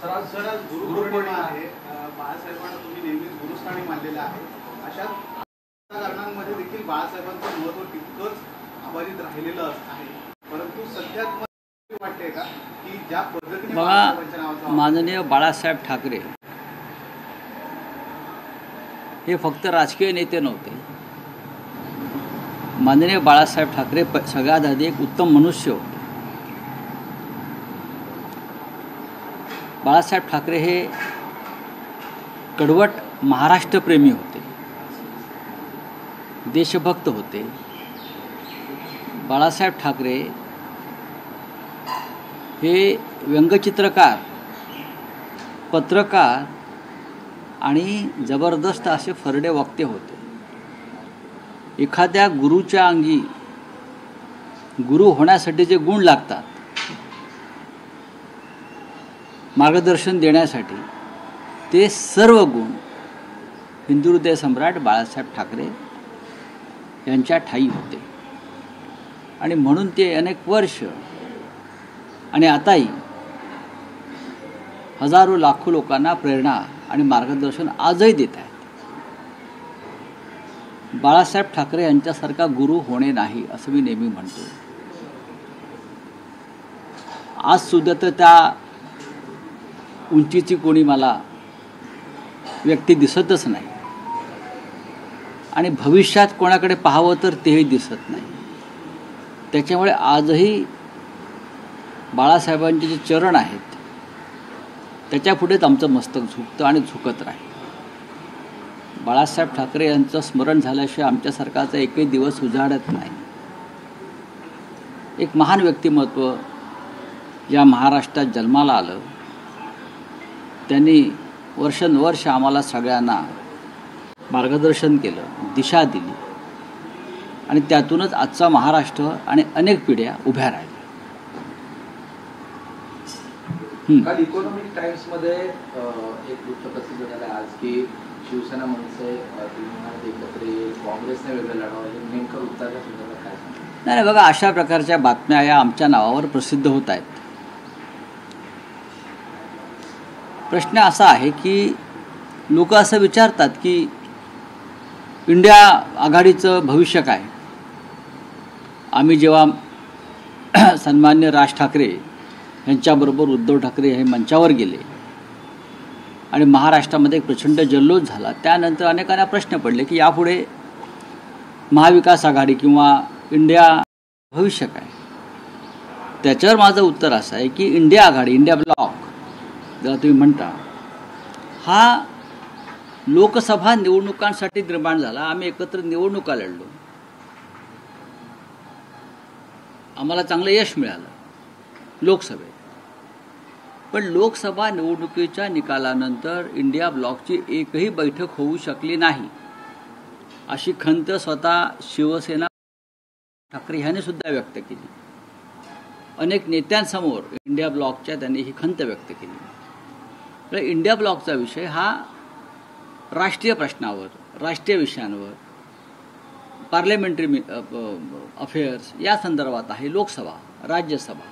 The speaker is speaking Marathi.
सर आज गुरुपौर्णिमा आहे. बाळासाहेबांना तुम्ही नेहमीच गुरुस्थानी मानलेलं आहे. अशा कारणांमध्ये देखील बाळासाहेबांचं महत्त्व तितकंच अबाधित राहिलेलं आहे. परंतु सध्या वाटते का की ज्या पद्धतीने बाळासाहेबांच्या नावाचा माननीय बाळासाहेब ठाकरे हे फक्त राजकीय नेते नव्हते. माननीय बाळासाहेब ठाकरे सगळ्यात आधी एक उत्तम मनुष्य होते. बाळासाहेब ठाकरे हे कडवट महाराष्ट्रप्रेमी होते, देशभक्त होते. बाळासाहेब ठाकरे हे व्यंगचित्रकार, पत्रकार आणि जबरदस्त असे फरडे वक्ते होते. एखाद्या गुरुच्या अंगी गुरु होण्यासाठी जे गुण लागतात, मार्गदर्शन देण्यासाठी, ते सर्व गुण हिंदुहृदय सम्राट बाळासाहेब ठाकरे यांच्या ठायी होते. आणि म्हणून ते अनेक वर्ष आणि आताही हजारो लाखो लोकांना प्रेरणा आणि मार्गदर्शन आजही देत आहेत. बाळासाहेब ठाकरे यांच्यासारखा गुरु होणे नाही असं मी नेहमी म्हणतो. आज सुद्धा तर त्या उंचीची कोणी मला व्यक्ती दिसतच नाही आणि भविष्यात कोणाकडे पाहावं तर तेही दिसत नाही. त्याच्यामुळे आजही बाळासाहेबांचे जे चरण आहेत त्याच्यापुढेच आमचं मस्तक झुकतं आणि झुकत राहील. बाळासाहेब ठाकरे यांचं स्मरण झाल्याशिवाय आमच्यासारखाचा एकही दिवस उजाडत नाही. एक महान व्यक्तिमत्व या महाराष्ट्रात जन्माला आलं. त्यांनी वर्षानुवर्ष आम्हाला सगळ्यांना मार्गदर्शन केलं, दिशा दिली आणि त्यातूनच आजचा महाराष्ट्र आणि अनेक पिढ्या उभ्या राहिल्या. काल इकॉनॉमिक टाइम्समध्ये एक वृत्त प्रसिद्ध झालं आज की शिवसेना मनसे एकत्र येईल, काँग्रेसने वेगळं लढावं. नेमकं वृत्ताच्या संदर्भात काय सांगता? नाही बघा, अशा प्रकारच्या बातम्या या आमच्या नावावर प्रसिद्ध होत आहेत. प्रश्न असा आहे की लोक असं विचारतात की इंडिया आघाडीचं भविष्य काय. आम्ही जेव्हा सन्मान्य राज ठाकरे यांच्याबरोबर उद्धव ठाकरे हे मंचावर गेले आणि महाराष्ट्रामध्ये एक प्रचंड जल्लोष झाला, त्यानंतर अनेकांना प्रश्न पडले की यापुढे महाविकास आघाडी किंवा इंडिया भविष्य काय. त्याच्यावर माझं उत्तर असं आहे की इंडिया आघाडी, इंडिया ब्लॉक ज्याला तुम्ही म्हणता, हा लोकसभा निवडणुकांसाठी निर्माण झाला. आम्ही एकत्र निवडणुका लढलो, आम्हाला चांगलं यश मिळालं लोकसभेत. पण लोकसभा निवडणुकीच्या निकालानंतर इंडिया ब्लॉकची एकही बैठक होऊ शकली नाही अशी खंत स्वतः शिवसेना ठाकरे ह्याने सुद्धा व्यक्त केली. अनेक नेत्यांसमोर इंडिया ब्लॉकच्या त्यांनी ही खंत व्यक्त केली. तर इंडिया ब्लॉकचा विषय हा राष्ट्रीय प्रश्नावर, राष्ट्रीय विषयांवर, पार्लमेंटरी अफेअर्स या संदर्भात आहे. लोकसभा, राज्यसभा